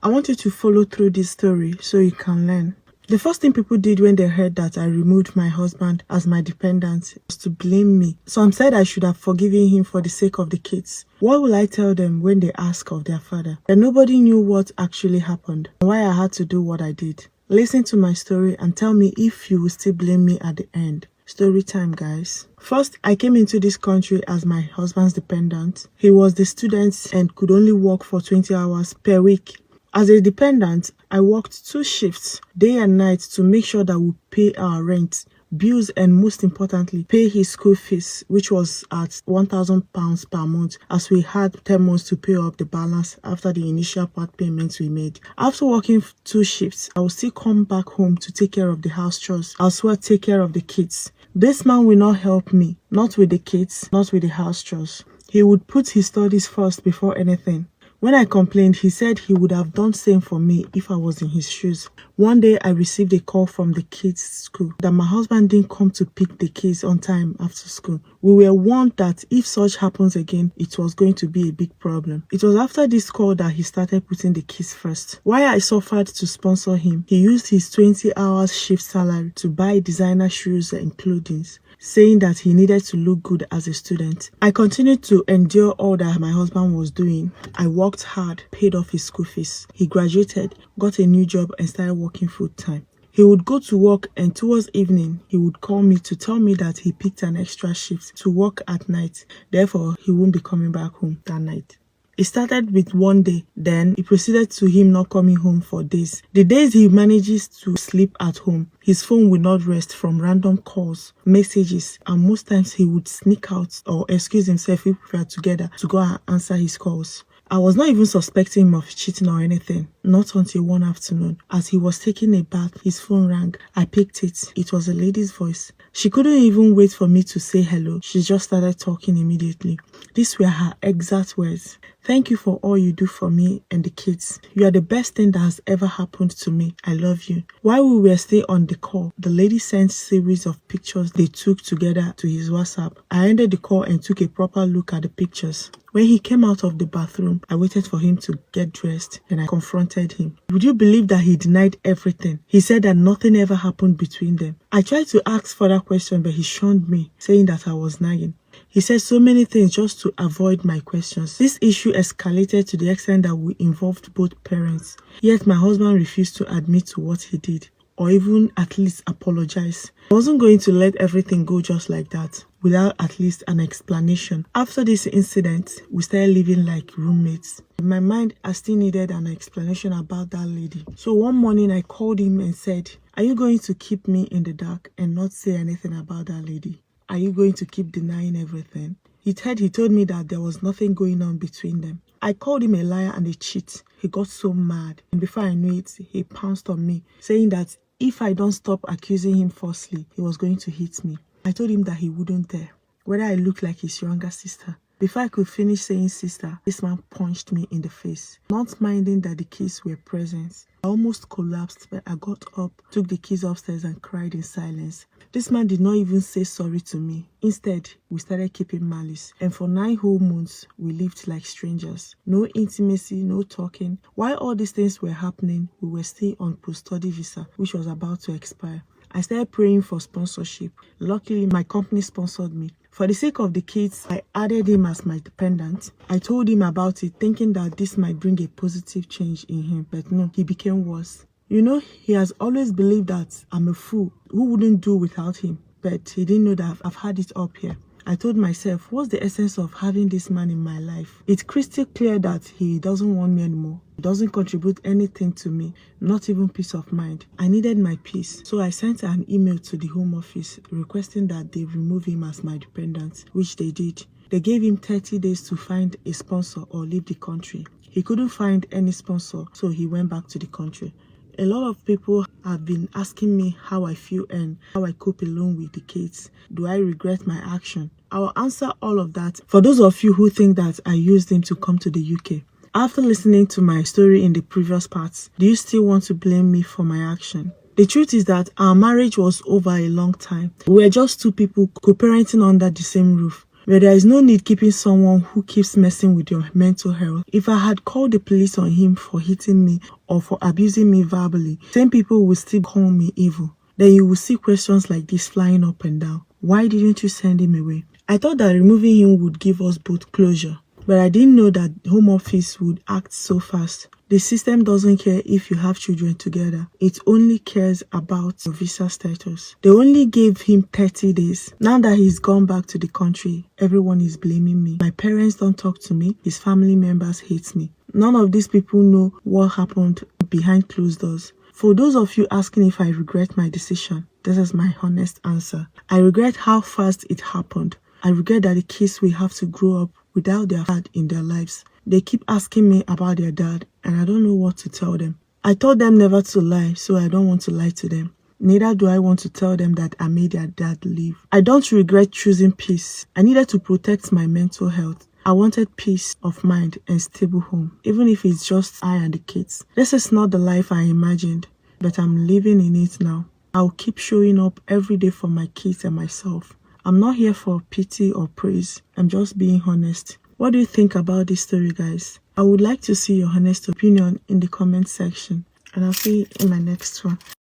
I want you to follow through this story so you can learn. The first thing people did when they heard that I removed my husband as my dependent was to blame me. Some said I should have forgiven him for the sake of the kids. What will I tell them when they ask of their father? That nobody knew what actually happened and why I had to do what I did. Listen to my story and tell me if you will still blame me at the end. Story time, guys. First, I came into this country as my husband's dependent. He was the student and could only work for 20 hours per week. As a dependent, I worked 2 shifts, day and night, to make sure that we pay our rent, bills, and most importantly, pay his school fees, which was at £1,000 per month, as we had 10 months to pay up the balance after the initial part payments we made. After working 2 shifts, I will still come back home to take care of the house chores, as well take care of the kids. This man will not help me, not with the kids, not with the house chores. He would put his studies first before anything. When I complained, he said he would have done same for me if I was in his shoes. One day, I received a call from the kids' school that my husband didn't come to pick the kids on time after school. We were warned that if such happens again, it was going to be a big problem. It was after this call that he started putting the kids first. While I suffered to sponsor him, he used his 20 hours shift salary to buy designer shoes and clothing, saying that he needed to look good as a student. I continued to endure all that my husband was doing. I worked hard, paid off his school fees. He graduated, got a new job, and started working full-time. He would go to work, and towards evening, he would call me to tell me that he picked an extra shift to work at night. Therefore, he won't be coming back home that night. It started with one day, then it proceeded to him not coming home for days. The days he manages to sleep at home, his phone will not rest from random calls, messages, and most times he would sneak out or excuse himself if we are together to go and answer his calls. I was not even suspecting him of cheating or anything, not until one afternoon. As he was taking a bath, his phone rang. I picked it. It was a lady's voice. She couldn't even wait for me to say hello. She just started talking immediately. These were her exact words. "Thank you for all you do for me and the kids. You are the best thing that has ever happened to me. I love you." While we were still on the call, the lady sent series of pictures they took together to his WhatsApp. I ended the call and took a proper look at the pictures. When he came out of the bathroom, I waited for him to get dressed and I confronted him. Would you believe that he denied everything? He said that nothing ever happened between them. I tried to ask further questions, but he shunned me, saying that I was nagging. He said so many things just to avoid my questions. This issue escalated to the extent that we involved both parents. Yet my husband refused to admit to what he did, or even at least apologize. I wasn't going to let everything go just like that, without at least an explanation. After this incident, we started living like roommates. In my mind, I still needed an explanation about that lady. So one morning I called him and said, "Are you going to keep me in the dark and not say anything about that lady? Are you going to keep denying everything?" He told me that there was nothing going on between them. I called him a liar and a cheat. He got so mad, and before I knew it, he pounced on me, saying that if I don't stop accusing him falsely, he was going to hit me. I told him that he wouldn't dare, whether I looked like his younger sister. Before I could finish saying sister, this man punched me in the face, not minding that the kids were present. I almost collapsed, but I got up, took the kids upstairs and cried in silence. This man did not even say sorry to me. Instead, we started keeping malice, and for 9 whole months, we lived like strangers. No intimacy, no talking. While all these things were happening, we were still on post-study visa, which was about to expire. I started praying for sponsorship. Luckily, my company sponsored me. For the sake of the kids, I added him as my dependent. I told him about it, thinking that this might bring a positive change in him, but no, he became worse. You know, he has always believed that I'm a fool who wouldn't do without him, but he didn't know that I've had it up here. I told myself, what's the essence of having this man in my life? It's crystal clear that he doesn't want me anymore. He doesn't contribute anything to me, not even peace of mind. I needed my peace, so I sent an email to the Home Office requesting that they remove him as my dependent, which they did. They gave him 30 days to find a sponsor or leave the country. He couldn't find any sponsor, so he went back to the country. A lot of people have been asking me how I feel and how I cope alone with the kids. Do I regret my action? I will answer all of that for those of you who think that I used him to come to the UK. After listening to my story in the previous parts, do you still want to blame me for my action? The truth is that our marriage was over a long time. We were just 2 people co-parenting under the same roof. But there is no need keeping someone who keeps messing with your mental health. If I had called the police on him for hitting me or for abusing me verbally, same people will still call me evil. Then you will see questions like this flying up and down. Why didn't you send him away? I thought that removing him would give us both closure, but I didn't know that Home Office would act so fast. The system doesn't care if you have children together. It only cares about your visa status. They only gave him 30 days. Now that he's gone back to the country, everyone is blaming me. My parents don't talk to me. His family members hate me. None of these people know what happened behind closed doors. For those of you asking if I regret my decision, this is my honest answer. I regret how fast it happened. I regret that the kids will have to grow up without their dad in their lives. They keep asking me about their dad, and I don't know what to tell them. I told them never to lie, so I don't want to lie to them. Neither do I want to tell them that I made their dad leave. I don't regret choosing peace. I needed to protect my mental health. I wanted peace of mind and stable home, even if it's just I and the kids. This is not the life I imagined, but I'm living in it now. I'll keep showing up every day for my kids and myself. I'm not here for pity or praise. I'm just being honest. What do you think about this story, guys? I would like to see your honest opinion in the comment section, and I'll see you in my next one.